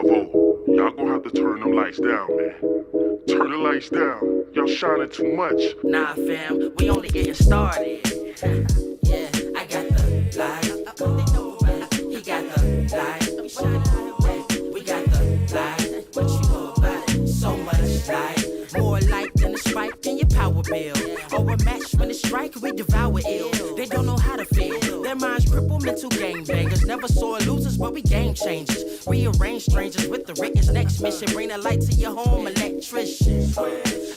Bravo. Y'all gonna have to turn them lights down, man. Turn the lights down. Y'all shining too much. Nah, fam, we only getting started. Yeah, I got the light. He got the light. We got the light. What you know about it? So much light. More light than a spike in your power bill. Or a match when it strike, we devour ill. They don't know how to feel. Their minds crippled, mental gangbangers. Never saw losers, but we game changers. Rearrange strangers with the written next mission. Bring the light to your home, electrician.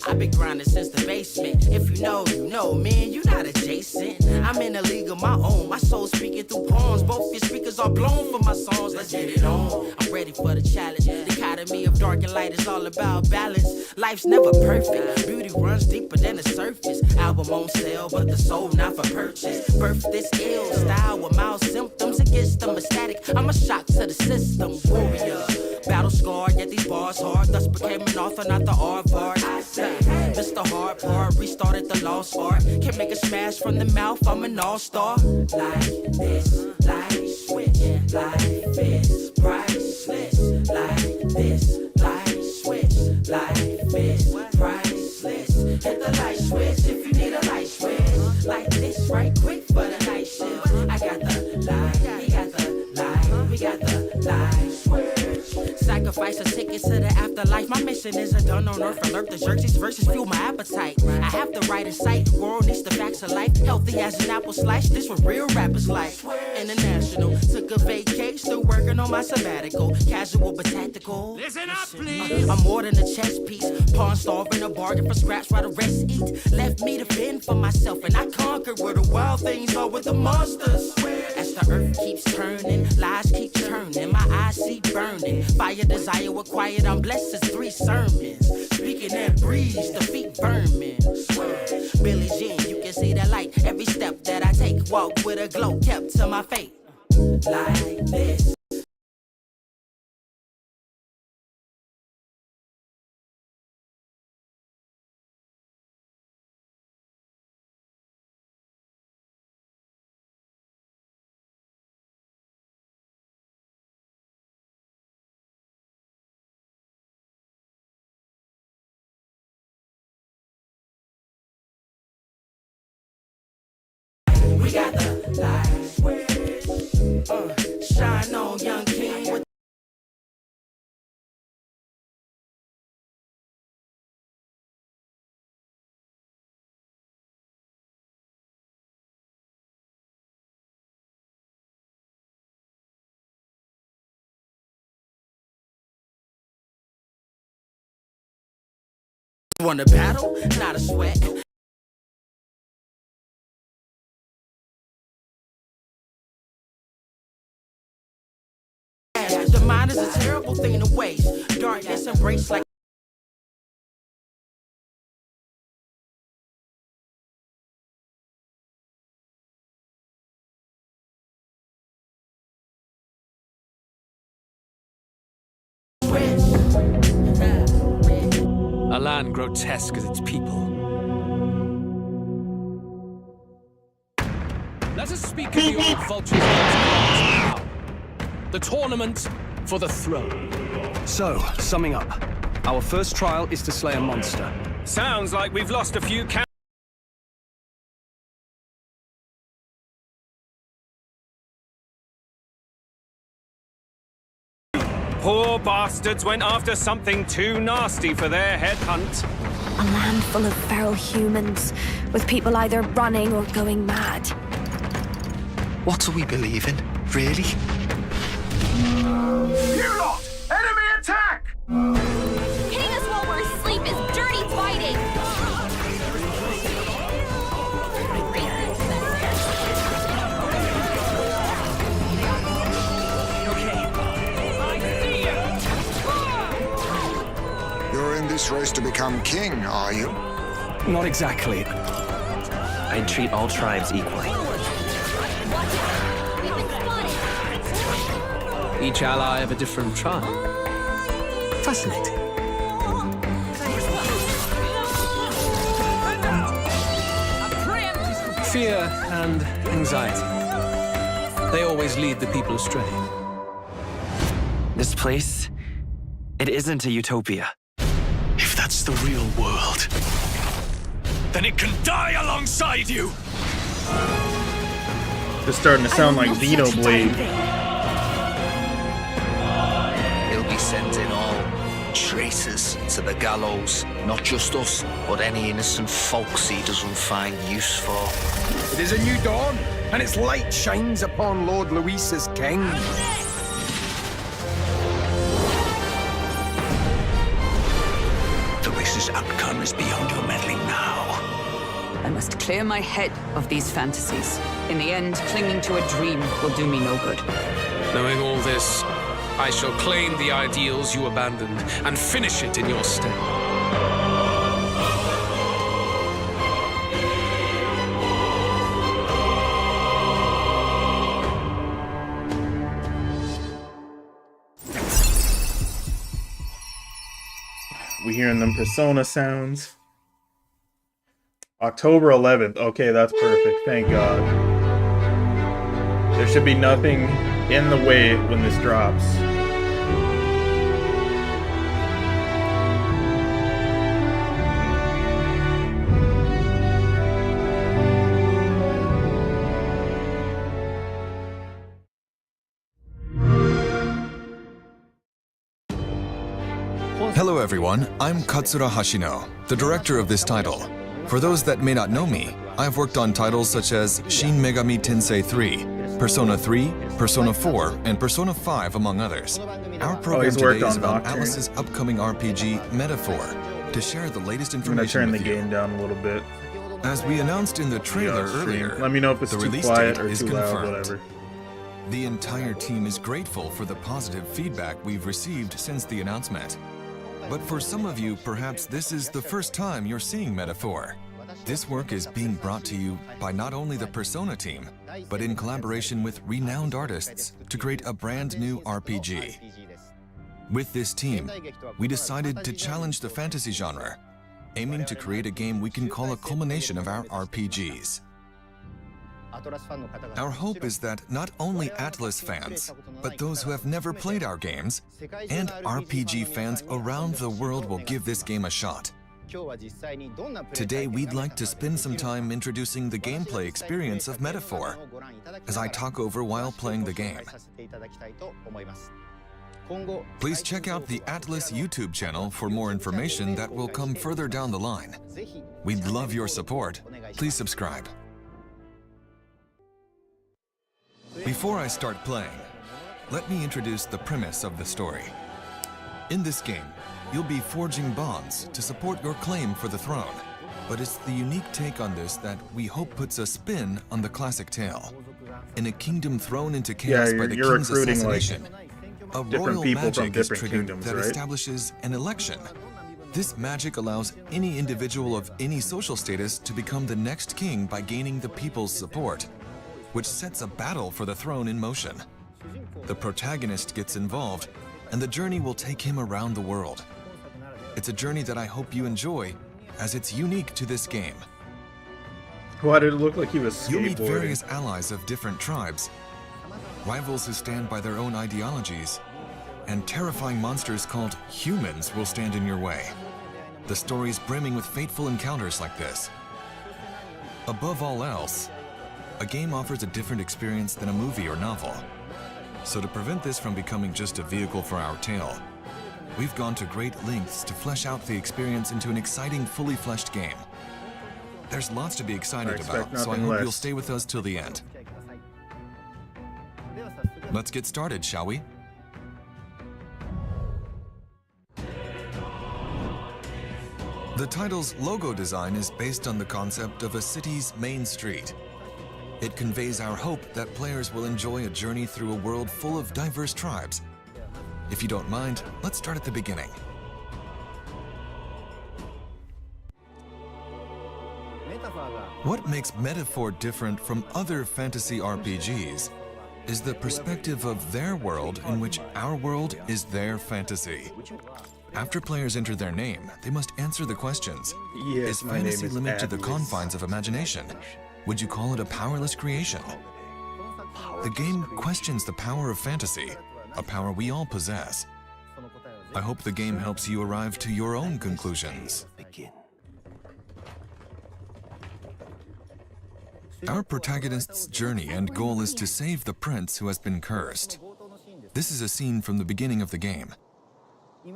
I've been grinding since the basement. If you know, you know, man, you not adjacent. I'm in a league of my own. My soul speaking through poems. Both your speakers are blown for my songs. Let's get it on. I'm ready for the challenge. The dichotomy of dark and light is all about balance. Life's never perfect. Beauty runs deeper than the surface. Album on sale, but the soul not for purchase. Birth this ill style with mild symptoms. Against them ecstatic. I'm a shock to the system. Warrior. Battle scarred, yet these bars hard. Thus became an author, not the aardvark. I say, Mr. Hard Part, restarted the lost art. Can make a smash from the mouth, I'm an all-star. Like this, light switch. Life is priceless. Like this, light switch. Life is priceless. Hit the light switch if you need a light switch. Like this, right quick for the night shift. I got the light, he got the light, we got the light switch. Sacrifice a ticket to the afterlife. My mission isn't done on earth. Alert the jerseys versus fuel my appetite. I have the right insight. World needs the facts of life. Healthy as an apple slice. This what real rappers like. International. Took a vacation. Still working on my sabbatical. Casual but tactical. Listen up, please. I'm more than a chess piece. Pawn starving a bargain for scraps while the rest eat. Left me to fend for myself. And I conquered where the wild things are with the monsters. As the earth keeps turning. Lies keep turning. My eyes see burning. Fire desire required, I'm blessed as 3 sermons. Speaking that breeze, the feet vermin. Billie Jean, you can see the light. Every step that I take, walk with a glow kept to my fate. Like this. We got the light switch. Shine on, young king. With wanna battle? Not a sweat. The mind is a terrible thing to waste. Darkness embraced like A land grotesque as its people. Let us speak of the old vulture's now. The tournament for the throne. So, summing up, our first trial is to slay a monster. Sounds like we've lost a few Poor bastards went after something too nasty for their headhunt. A land full of feral humans, with people either running or going mad. What do we believe in, really? You lot! Enemy attack! Hitting us while we're asleep is dirty fighting! You're in this race to become king, are you? Not exactly. I'd treat all tribes equally. Each ally of a different tribe. Fascinating. Fear and anxiety. They always lead the people astray. This place It isn't a utopia. If that's the real world, then it can die alongside you! This is starting to sound like Xenoblade. He'll be sending all traitors to the gallows. Not just us, but any innocent folks he doesn't find use for. It is a new dawn, and its light shines upon Lord Luis' king. Luis's outcome is beyond your meddling now. I must clear my head of these fantasies. In the end, clinging to a dream will do me no good. Knowing all this, I shall claim the ideals you abandoned and finish it in your stead. We hearing them Persona sounds. October 11th. Okay, that's perfect. Thank God. There should be nothing in the way when this drops. Hello everyone, I'm Katsura Hashino, the director of this title. For those that may not know me, I've worked on titles such as Shin Megami Tensei 3, Persona 3, Persona 4, and Persona 5, among others. Our program today is about Atlus's upcoming RPG, Metaphor, to share the latest information with you. I'm gonna turn the game down a little bit. As we announced in the trailer earlier, let me know if it's the too release quiet date or is too loud, confirmed. whatever. The entire team is grateful for the positive feedback we've received since the announcement. But for some of you, perhaps this is the first time you're seeing Metaphor. This work is being brought to you by not only the Persona team, but in collaboration with renowned artists to create a brand new RPG. With this team, we decided to challenge the fantasy genre, aiming to create a game we can call a culmination of our RPGs. Our hope is that not only Atlus fans, but those who have never played our games, and RPG fans around the world will give this game a shot. Today, we'd like to spend some time introducing the gameplay experience of Metaphor, as I talk over while playing the game. Please check out the Atlus YouTube channel for more information that will come further down the line. We'd love your support. Please subscribe. Before I start playing, let me introduce the premise of the story. In this game, you'll be forging bonds to support your claim for the throne. But it's the unique take on this that we hope puts a spin on the classic tale. In a kingdom thrown into chaos by the king's assassination, a royal magic is triggered that establishes an election. This magic allows any individual of any social status to become the next king by gaining the people's support, which sets a battle for the throne in motion. The protagonist gets involved, and the journey will take him around the world. It's a journey that I hope you enjoy, as it's unique to this game. Why did it look like he was skateboarding? You'll meet various allies of different tribes, rivals who stand by their own ideologies, and terrifying monsters called humans will stand in your way. The story's brimming with fateful encounters like this. Above all else, a game offers a different experience than a movie or novel. So to prevent this from becoming just a vehicle for our tale, we've gone to great lengths to flesh out the experience into an exciting, fully fleshed game. There's lots to be excited about, so I hope you'll stay with us till the end. Let's get started, shall we? The title's logo design is based on the concept of a city's main street. It conveys our hope that players will enjoy a journey through a world full of diverse tribes. If you don't mind, let's start at the beginning. What makes Metaphor different from other fantasy RPGs is the perspective of their world in which our world is their fantasy. After players enter their name, they must answer the questions. Is fantasy limited to the confines of imagination? Would you call it a powerless creation? The game questions the power of fantasy, a power we all possess. I hope the game helps you arrive to your own conclusions. Our protagonist's journey and goal is to save the prince who has been cursed. This is a scene from the beginning of the game.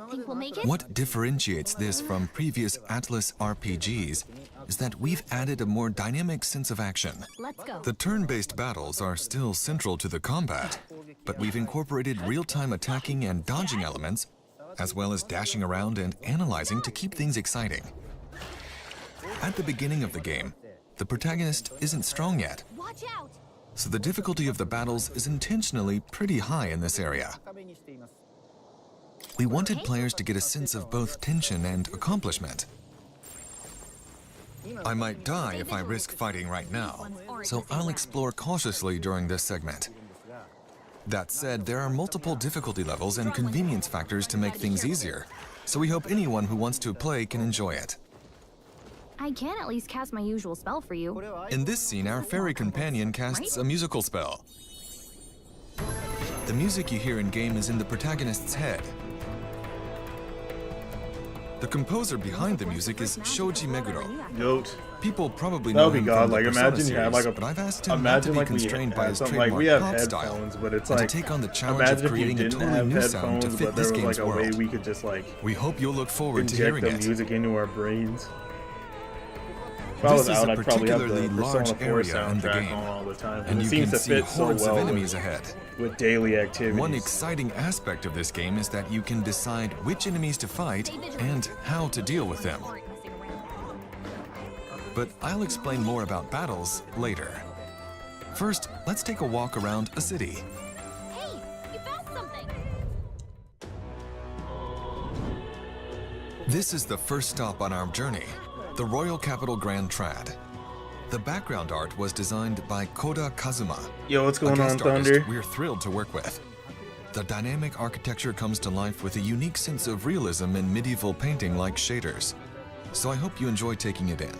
Think we'll make it? What differentiates this from previous Atlas RPGs is that we've added a more dynamic sense of action. Let's go. The turn-based battles are still central to the combat, but we've incorporated real-time attacking and dodging elements, as well as dashing around and analyzing to keep things exciting. At the beginning of the game, the protagonist isn't strong yet, Watch out! so the difficulty of the battles is intentionally pretty high in this area. We wanted players to get a sense of both tension and accomplishment. I might die if I risk fighting right now, so I'll explore cautiously during this segment. That said, there are multiple difficulty levels and convenience factors to make things easier, so we hope anyone who wants to play can enjoy it. I can at least cast my usual spell for you. In this scene, our fairy companion casts a musical spell. The music you hear in-game is in the protagonist's head. The composer behind the music is Shoji Meguro. Goat. People probably That know would be him God. from the Like, Persona imagine you had like series, but I've asked him not to imagine be like we constrained by had his something like trademark we have pop headphones, style, but it's and like to take on the challenge imagine of if you creating a didn't totally have new sound to headphones, fit but this there was game's like a way world. we could just like We hope you'll look forward to inject hearing the it. music into our brains. If I was This is out, a I'd probably have particularly the Persona large 4 area in the soundtrack game, on all the time. and It you seems can to see fit so hordes well of enemies ahead. with daily activities. One exciting aspect of this game is that you can decide which enemies to fight and how to deal with them. But I'll explain more about battles later. First, let's take a walk around a city. Hey, you found something! This is the first stop on our journey, the Royal Capital Grand Trad. The background art was designed by Koda Kazuma. Yo, what's going a on, guest artist Thunder? we're thrilled to work with. The dynamic architecture comes to life with a unique sense of realism in medieval painting like shaders. So I hope you enjoy taking it in.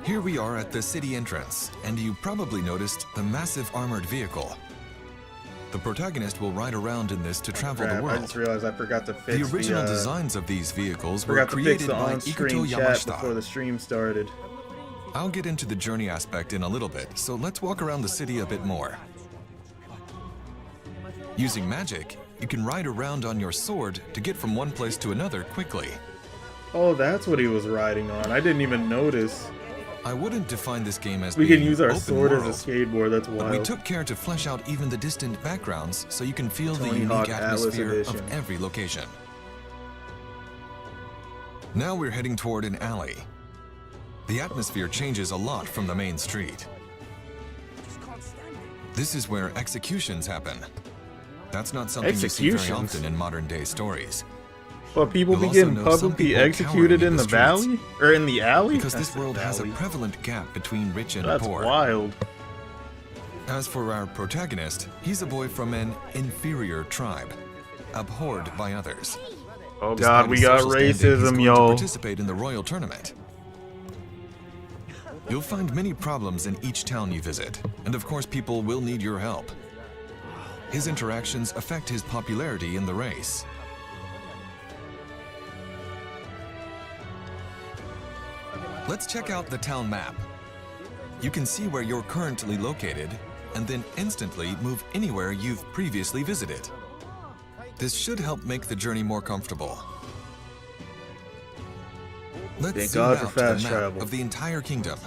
Here we are at the city entrance, and you probably noticed the massive armored vehicle. The protagonist will ride around in this to travel the Crap, I world. just realized I forgot to fix The original designs of these vehicles were forgot to fix created the by on-screen Ikuto chat before Yamashita. the stream started. I'll get into the journey aspect in a little bit, so let's walk around the city a bit more. Using magic, you can ride around on your sword to get from one place to another quickly. Oh, that's what he was riding on. I didn't even notice. I wouldn't define this game as We being can use our open sword world, as a skateboard. That's but we wild. took care to flesh out even the distant backgrounds so you can feel the Tony unique Hawk Atlas atmosphere Edition. of every location. Now we're heading toward an alley. The atmosphere changes a lot from the main street. This is where executions happen. That's not something you see very Executions? often in modern-day stories. But people You'll be also getting know some publicly people executed cowering in the streets. valley? Or in the alley? Because That's this the world has a valley. prevalent gap between rich and That's poor. wild. As for our protagonist, he's a boy from an inferior tribe, abhorred by others. Oh Despite god, we his got social standing, he's racism, going to yo. participate in the royal tournament. You'll find many problems in each town you visit, and of course people will need your help. His interactions affect his popularity in the race. Let's check out the town map. You can see where you're currently located, and then instantly move anywhere you've previously visited. This should help make the journey more comfortable. Let's Thank zoom God for out to the fast map travel. of the entire kingdom.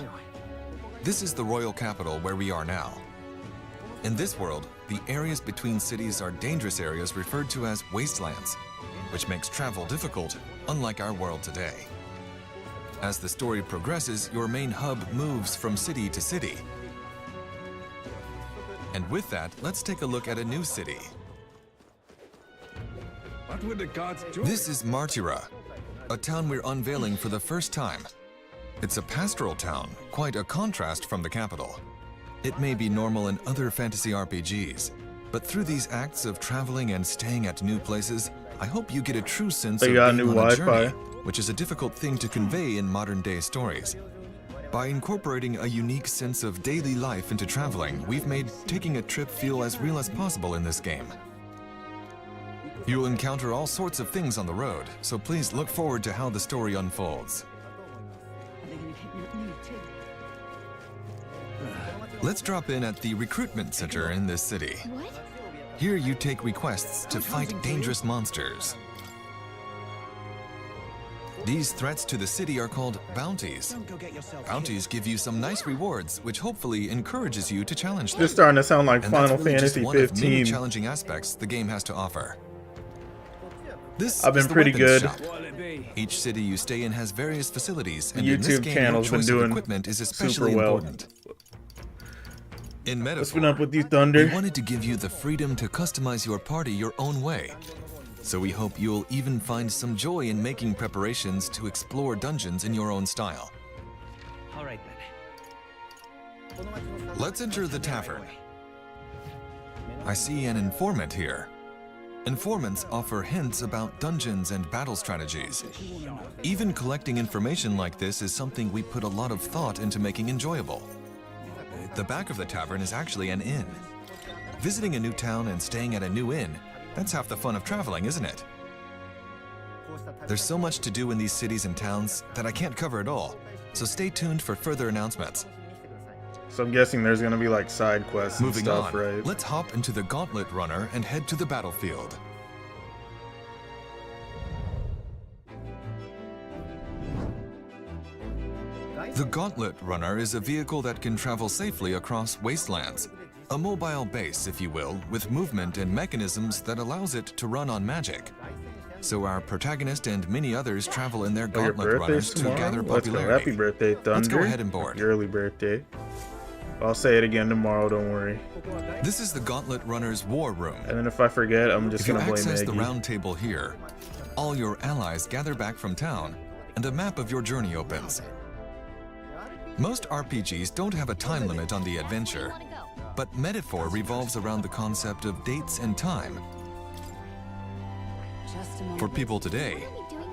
This is the royal capital where we are now. In this world, the areas between cities are dangerous areas referred to as wastelands, which makes travel difficult, unlike our world today. As the story progresses, your main hub moves from city to city. And with that, let's take a look at a new city. What would the gods do? This is Martira, a town we're unveiling for the first time. It's a pastoral town, quite a contrast from the capital. It may be normal in other fantasy RPGs, but through these acts of traveling and staying at new places, I hope you get a true sense They of got being new on a Wi-Fi. journey, which is a difficult thing to convey in modern-day stories. By incorporating a unique sense of daily life into traveling, we've made taking a trip feel as real as possible in this game. You'll encounter all sorts of things on the road, so please look forward to how the story unfolds. Let's drop in at the recruitment center in this city. Here you take requests to fight dangerous monsters. These threats to the city are called bounties. Bounties give you some nice rewards, which hopefully encourages you to challenge them. This is starting to sound like And Final that's really just Fantasy one of many 15. challenging aspects the game has to offer. This I've been is the pretty weapons good. shop. Each city you stay in has various facilities, and in this YouTube game, channel's your been choice of doing equipment is especially super well. important. In metaphor, What's been up with you, Thunder? we wanted to give you the freedom to customize your party your own way. So we hope you'll even find some joy in making preparations to explore dungeons in your own style. All right then. Let's enter the tavern. I see an informant here. Informants offer hints about dungeons and battle strategies. Even collecting information like this is something we put a lot of thought into making enjoyable. The back of the tavern is actually an inn. Visiting a new town and staying at a new inn, that's half the fun of traveling, isn't it? There's so much to do in these cities and towns that I can't cover it all, so stay tuned for further announcements. So I'm guessing there's gonna be like side quests and Moving stuff, on, right? let's hop into the Gauntlet Runner and head to the battlefield. The Gauntlet Runner is a vehicle that can travel safely across wastelands. A mobile base, if you will, with movement and mechanisms that allows it to run on magic. So our protagonist and many others travel in their Oh, your Gauntlet birthday's runners to tomorrow? gather Let's go. popularity. Happy birthday, Thunder. Let's go ahead and board. Your early birthday. I'll say it again tomorrow, don't worry. This is the Gauntlet Runner's War Room. And then if I forget, I'm just If you gonna blame access Maggie. the round table here, all your allies gather back from town, and a map of your journey opens. Most RPGs don't have a time limit on the adventure, but Metaphor revolves around the concept of dates and time. For people today,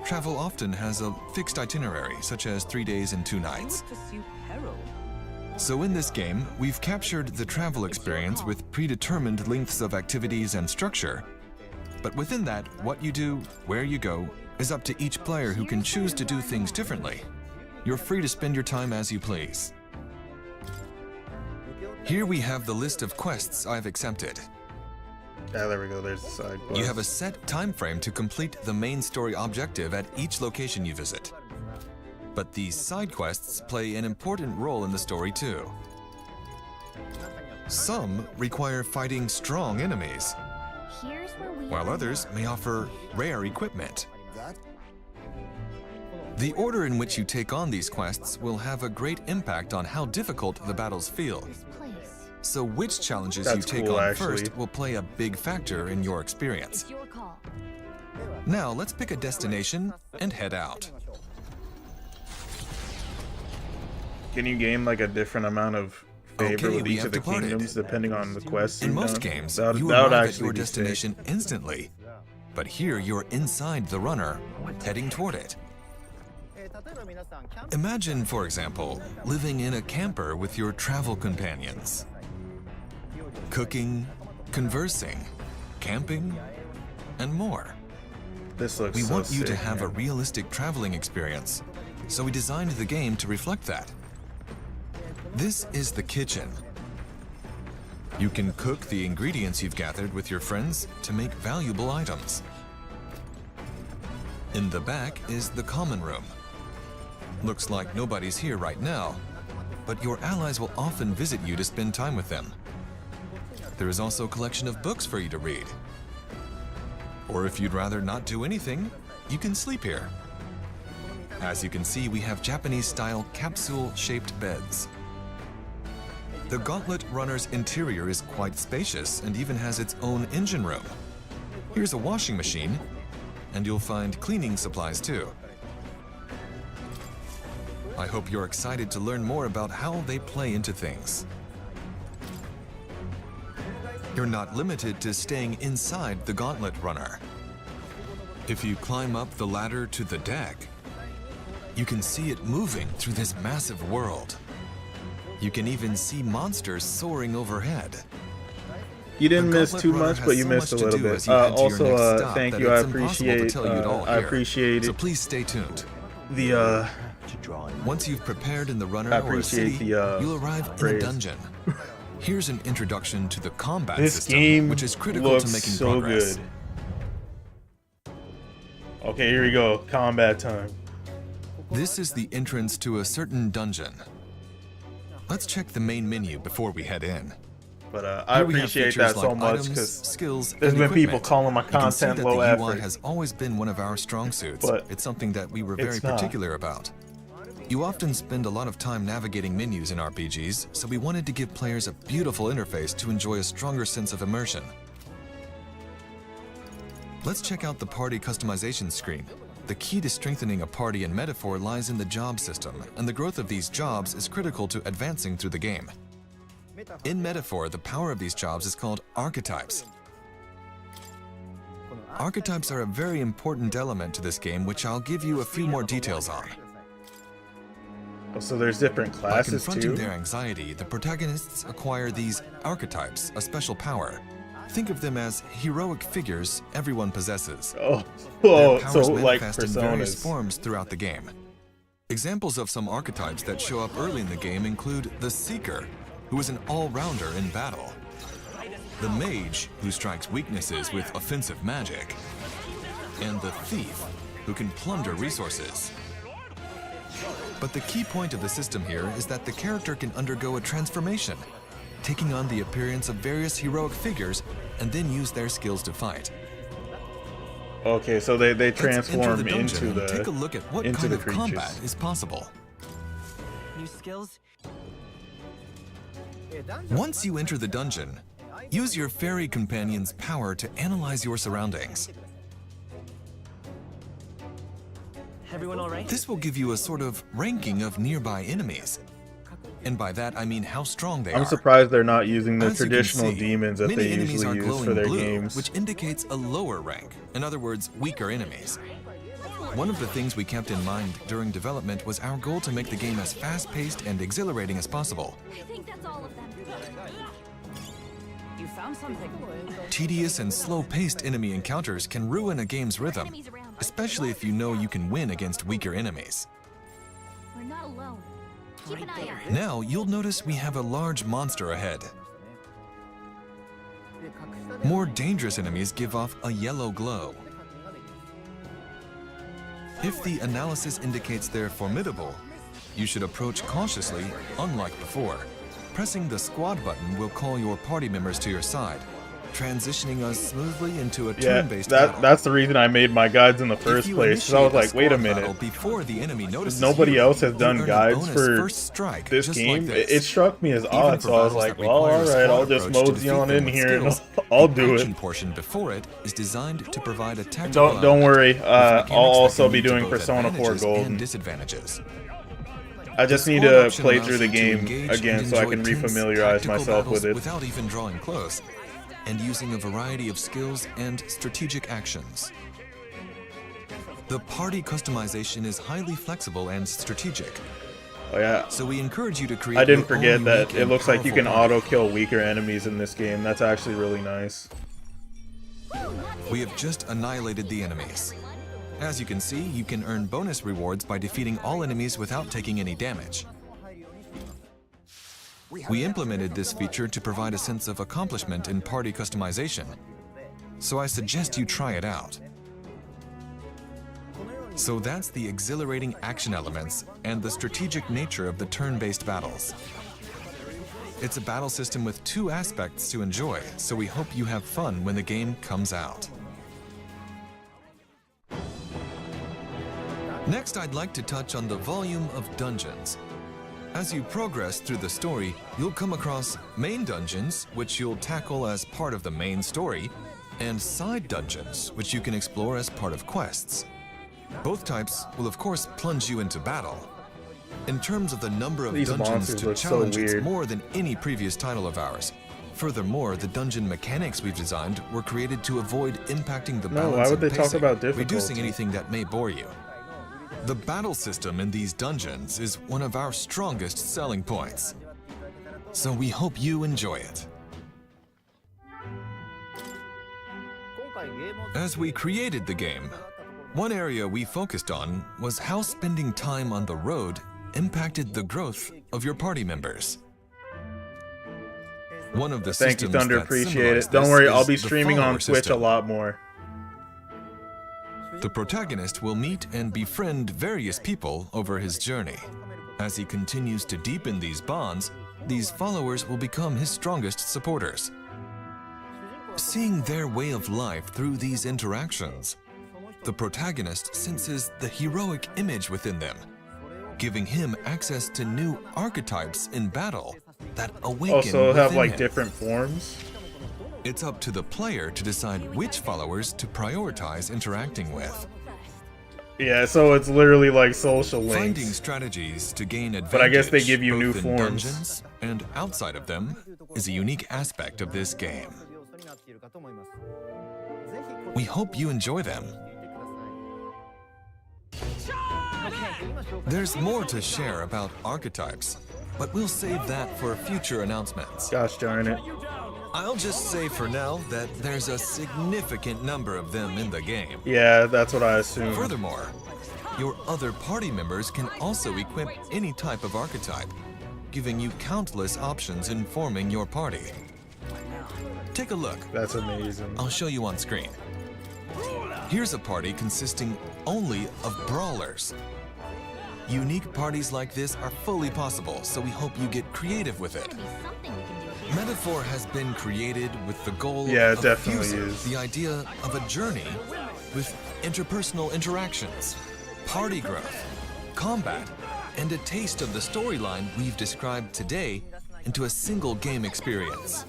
travel often has a fixed itinerary, such as 3 days and 2 nights. So in this game, we've captured the travel experience with predetermined lengths of activities and structure. But within that, what you do, where you go, is up to each player who can choose to do things differently. You're free to spend your time as you please. Here we have the list of quests I've accepted. Ah, there we go, there's the side quest. You have a set time frame to complete the main story objective at each location you visit. But these side quests play an important role in the story too. Some require fighting strong enemies, while others may offer rare equipment. The order in which you take on these quests will have a great impact on how difficult the battles feel. So which challenges you take on first will play a big factor in your experience. Now let's pick a destination and head out. Can you gain like a different amount of favor Okay, with we each have of the departed. kingdoms depending on the quests? In you've most done? games, that you would arrive at actually your be sick. destination instantly. But here you're inside the runner, heading toward it. Imagine, for example, living in a camper with your travel companions. Cooking, conversing, camping, and more. This looks We so want you to sick, have a man. realistic traveling experience, so we designed the game to reflect that. This is the kitchen. You can cook the ingredients you've gathered with your friends to make valuable items. In the back is the common room. Looks like nobody's here right now, but your allies will often visit you to spend time with them. There is also a collection of books for you to read. Or if you'd rather not do anything, you can sleep here. As you can see, we have Japanese-style capsule-shaped beds. The Gauntlet Runner's interior is quite spacious and even has its own engine room. Here's a washing machine, and you'll find cleaning supplies too. I hope you're excited to learn more about how they play into things. You're not limited to staying inside the Gauntlet Runner. If you climb up the ladder to the deck, you can see it moving through this massive world. You can even see monsters soaring overhead. You didn't The miss Gauntlet too Runner much, has but you so missed a much to little do bit. as you head to your Also, next stop thank that you. I it's impossible to appreciate. tell you it all I here. appreciate So please stay tuned. the. Once you've prepared in the runner I or a appreciate city, the, you'll arrive in a praise. dungeon. Here's an introduction to the combat This system, game which is critical looks to making so progress. good. Okay, here we go. Combat time. This is the entrance to a certain dungeon. Let's check the main menu before we head in. But I Here we have appreciate features that so like much items, because skills, there's and been people equipment. calling my You can see content that low the UI effort. has always been one of our strong suits. But it's something that we were very it's not. particular about. You often spend a lot of time navigating menus in RPGs, so we wanted to give players a beautiful interface to enjoy a stronger sense of immersion. Let's check out the party customization screen. The key to strengthening a party in Metaphor lies in the job system, and the growth of these jobs is critical to advancing through the game. In Metaphor, the power of these jobs is called archetypes. Archetypes are a very important element to this game, which I'll give you a few more details on. Oh, so there's different By classes confronting too. their anxiety, the protagonists acquire these archetypes, a special power. Think of them as heroic figures everyone possesses. Oh, Their powers so like manifest in various personas. forms throughout the game. Examples of some archetypes that show up early in the game include the Seeker, who is an all-rounder in battle, the Mage, who strikes weaknesses with offensive magic, and the Thief, who can plunder resources. But the key point of the system here is that the character can undergo a transformation, taking on the appearance of various heroic figures and then use their skills to fight. Okay, so they Let's enter transform the dungeon into and the take a look at what into kind the of creatures. combat is possible. New skills? Once you enter the dungeon, use your fairy companion's power to analyze your surroundings. Everyone alright? This will give you a sort of ranking of nearby enemies. And by that, I mean how strong they are. I'm surprised they're not using the As you can traditional see, demons that many they enemies usually are use for glowing their blue, games. which indicates a lower rank. In other words, weaker enemies. One of the things we kept in mind during development was our goal to make the game as fast-paced and exhilarating as possible. I think that's all of them. You found something. Tedious and slow-paced enemy encounters can ruin a game's rhythm, especially if you know you can win against weaker enemies. We're not alone. Keep an eye out. Now, you'll notice we have a large monster ahead. More dangerous enemies give off a yellow glow. If the analysis indicates they're formidable, you should approach cautiously, unlike before. Pressing the squad button will call your party members to your side, transitioning us smoothly into a Yeah, turn-based battle. that's the reason I made my guides in the If first you place. 'Cause I was initiate like, wait a squad battle minute. before the enemy notices Nobody you, else has you done earn a guides bonus for first strike, this just game. Like this. It struck me as Even odd, for so I was battles like, that well, require a alright, I'll squad just approach to mosey defeat on them in with here and skills, I'll the do action it. portion before it is designed to provide a tactical Don't element worry, with I'll mechanics that also can be lead to doing both Persona 4 advantages Golden. and disadvantages. I just The need squad to option play allows through the you to game engage again and so I enjoy can tense refamiliarize tactical myself with battles it. without even drawing close, and using a variety of skills and strategic actions. The party customization is highly flexible and strategic. Oh yeah, So we encourage you to create I didn't your own forget that unique it and looks like you can powerful party. auto-kill weaker enemies in this game. That's actually really nice. We have just annihilated the enemies. As you can see, you can earn bonus rewards by defeating all enemies without taking any damage. We implemented this feature to provide a sense of accomplishment in party customization, so I suggest you try it out. So that's the exhilarating action elements and the strategic nature of the turn-based battles. It's a battle system with two aspects to enjoy, so we hope you have fun when the game comes out. Next, I'd like to touch on the volume of dungeons. As you progress through the story, you'll come across main dungeons, which you'll tackle as part of the main story, and side dungeons, which you can explore as part of quests. Both types will of course plunge you into battle. In terms of the number of These dungeons monsters to look so challenge, it's weird. more than any previous title of ours. Furthermore, the dungeon mechanics we've designed were created to avoid impacting the No, balance why would and they talk pacing, about difficulty? reducing anything that may bore you. The battle system in these dungeons is one of our strongest selling points. So we hope you enjoy it. As we created the game, one area we focused on was how spending time on the road impacted the growth of your party members. One of the Thank you, systems Thunder. that Appreciate it. symbolize Don't this worry, is I'll be the streaming on follower Twitch system. a lot more. The protagonist will meet and befriend various people over his journey. As he continues to deepen these bonds, these followers will become his strongest supporters. Seeing their way of life through these interactions, the protagonist senses the heroic image within them, giving him access to new archetypes in battle that awaken Also have within like him. different forms. It's up to the player to decide which followers to prioritize interacting with. Yeah, so it's literally like social links. Finding strategies to gain advantage, But I guess they give you both new in forms. dungeons and outside of them, is a unique aspect of this game. We hope you enjoy them. There's more to share about archetypes, but we'll save that for future announcements. Gosh darn it. I'll just say for now that there's a significant number of them in the game. Yeah, that's what I assumed. Furthermore, your other party members can also equip any type of archetype, giving you countless options in forming your party. Take a look. That's amazing. I'll show you on screen. Here's a party consisting only of brawlers. Unique parties like this are fully possible, so we hope you get creative with it. Metaphor has been created with the goal Yeah, it of definitely fusing is. the idea of a journey with interpersonal interactions, party growth, combat, and a taste of the storyline we've described today into a single game experience.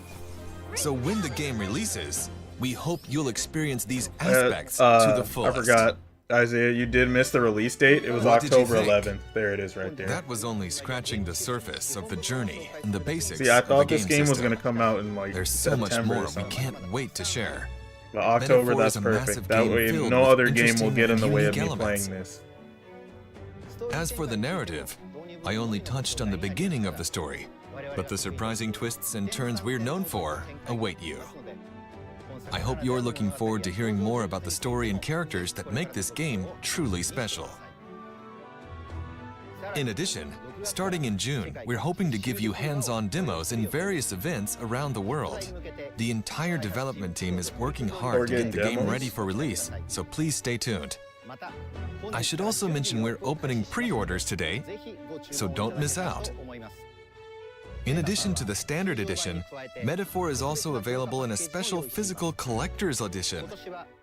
So when the game releases, we hope you'll experience these aspects to the fullest. I forgot, Isaiah, you did miss the release date. It was What did you October think? 11th. There it is right there. That was only scratching the surface of the journey and the basics. See, I of the thought this game was system. going to come out in like There's so September much more or we something. can't wait to share. But October, Metaphor that's is a perfect. massive That game way, filled no with other game will interesting get in the and way of me unique elements. playing this. As for the narrative, I only touched on the beginning of the story, but the surprising twists and turns we're known for await you. I hope you're looking forward to hearing more about the story and characters that make this game truly special. In addition, starting in June, we're hoping to give you hands-on demos in various events around the world. The entire development team is working hard to get the game ready for release, so please stay tuned. I should also mention we're opening pre-orders today, so don't miss out. In addition to the standard edition, Metaphor is also available in a special physical collector's edition.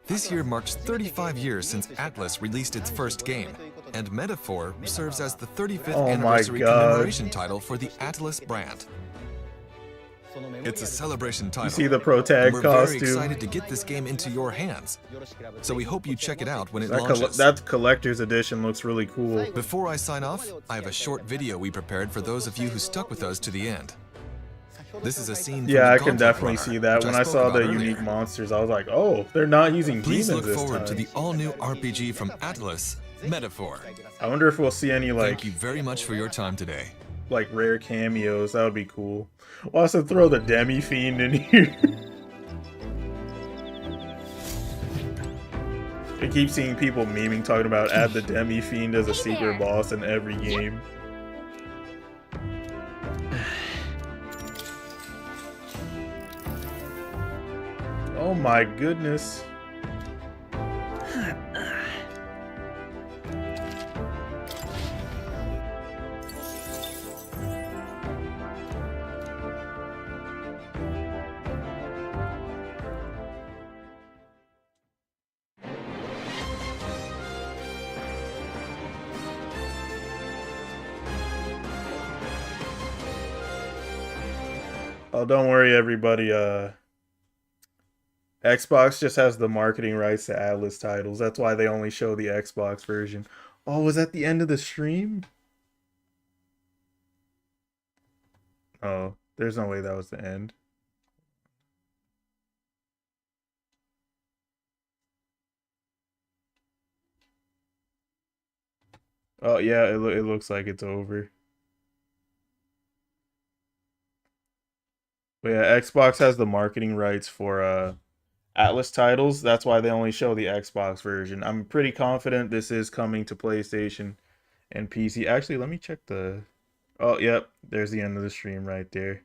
This year marks 35 years since Atlas released its first game, and Metaphor serves as the 35th Oh my anniversary God. commemoration title for the Atlas brand. It's a celebration title. You see the protag and we're very costume? excited to get this game into your hands, so we hope you check it out when it That, launches. that collector's edition looks really cool. Before I sign off, I have a short video we prepared for those of you who stuck with us to the end. This is a scene from Yeah, the I can Gauntlet definitely Runner, see that. which When I I spoke saw the about earlier. unique monsters, I was like, oh, they're not using Please demons look this forward time. to the all-new RPG from Atlas, Metaphor. I wonder if we'll see any like Thank you very much for your time today. like rare cameos. That would be cool. We'll also throw the Demi Fiend in here. I keep seeing people memeing talking about add the Demi Fiend as a secret boss in every game. Oh my goodness. Oh, don't worry, everybody. Xbox just has the marketing rights to Atlas titles. That's why they only show the Xbox version. Oh, was that the end of the stream? Oh, there's no way that was the end. Oh, yeah, it looks like it's over. But yeah, Xbox has the marketing rights for Atlas titles. That's why they only show the Xbox version. I'm pretty confident this is coming to PlayStation and PC. Actually, let me check the. Oh, yep. There's the end of the stream right there.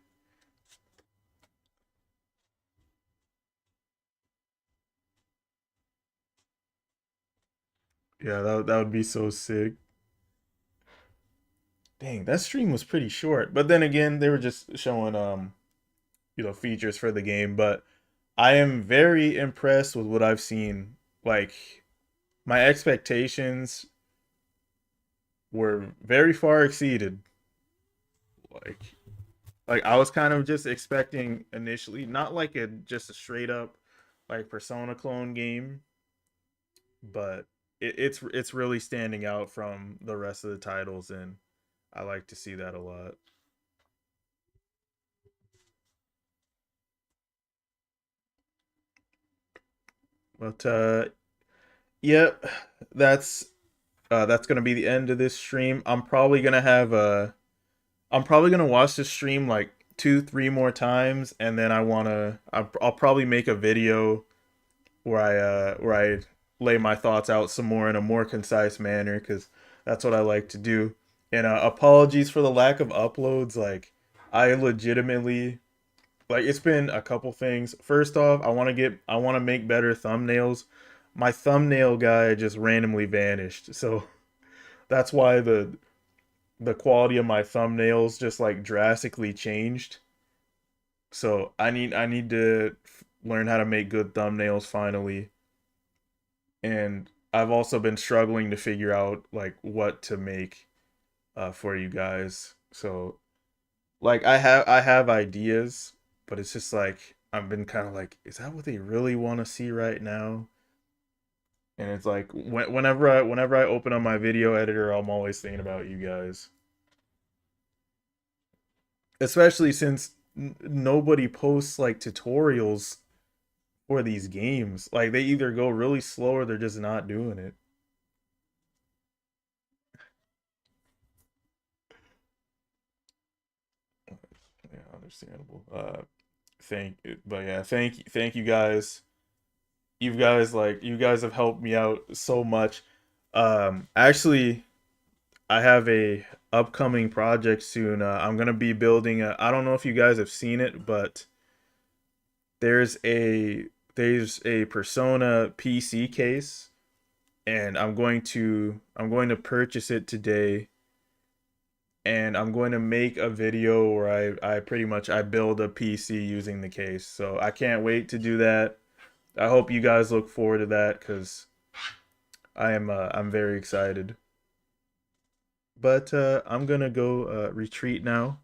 Yeah, that would be so sick. Dang, that stream was pretty short. But then again, they were just showing features for the game, but I am very impressed with what I've seen. Like my expectations were very far exceeded. Like I was kind of just expecting initially not like a just a straight up like Persona clone game, but it's really standing out from the rest of the titles, and I like to see that a lot. But yep, that's gonna be the end of this stream. I'm probably gonna watch this stream like 2, 3 more times, and then I'll probably make a video where I lay my thoughts out some more in a more concise manner because that's what I like to do. And apologies for the lack of uploads. Like I legitimately it's been a couple things. First off, I want to make better thumbnails. My thumbnail guy just randomly vanished, so that's why the quality of my thumbnails just like drastically changed. So I need to learn how to make good thumbnails finally. And I've also been struggling to figure out like what to make for you guys. So like I have ideas, but it's just like I've been kind of like, is that what they really want to see right now? And it's like whenever I open up my video editor, I'm always thinking about you guys. Especially since nobody posts like tutorials for these games. Like they either go really slow or they're just not doing it. Yeah, understandable. Thank you guys. You guys have helped me out so much. Actually, I have a upcoming project soon. I'm gonna be building a. I don't know if you guys have seen it, but there's a there's a Persona PC case, and I'm going to purchase it today, and I'm going to make a video where I pretty much I build a PC using the case. So I can't wait to do that. I hope you guys look forward to that because I'm very excited. But I'm gonna go retreat now.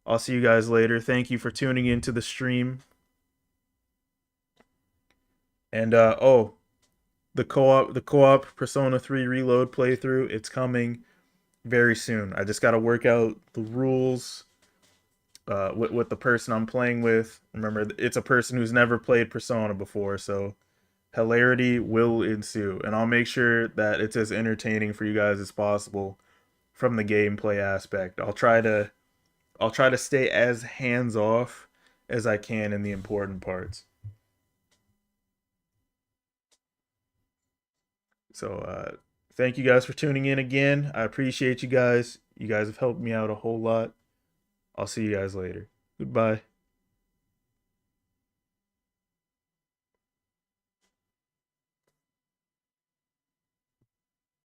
I'll see you guys later. Thank you for tuning into the stream. And oh, the co-op Persona 3 Reload playthrough, it's coming very soon. I just got to work out the rules with the person I'm playing with. Remember, it's a person who's never played Persona before, so hilarity will ensue, and I'll make sure that it's as entertaining for you guys as possible from the gameplay aspect. I'll try to stay as hands off as I can in the important parts. So thank you guys for tuning in again. I appreciate you guys. You guys have helped me out a whole lot. I'll see you guys later. Goodbye.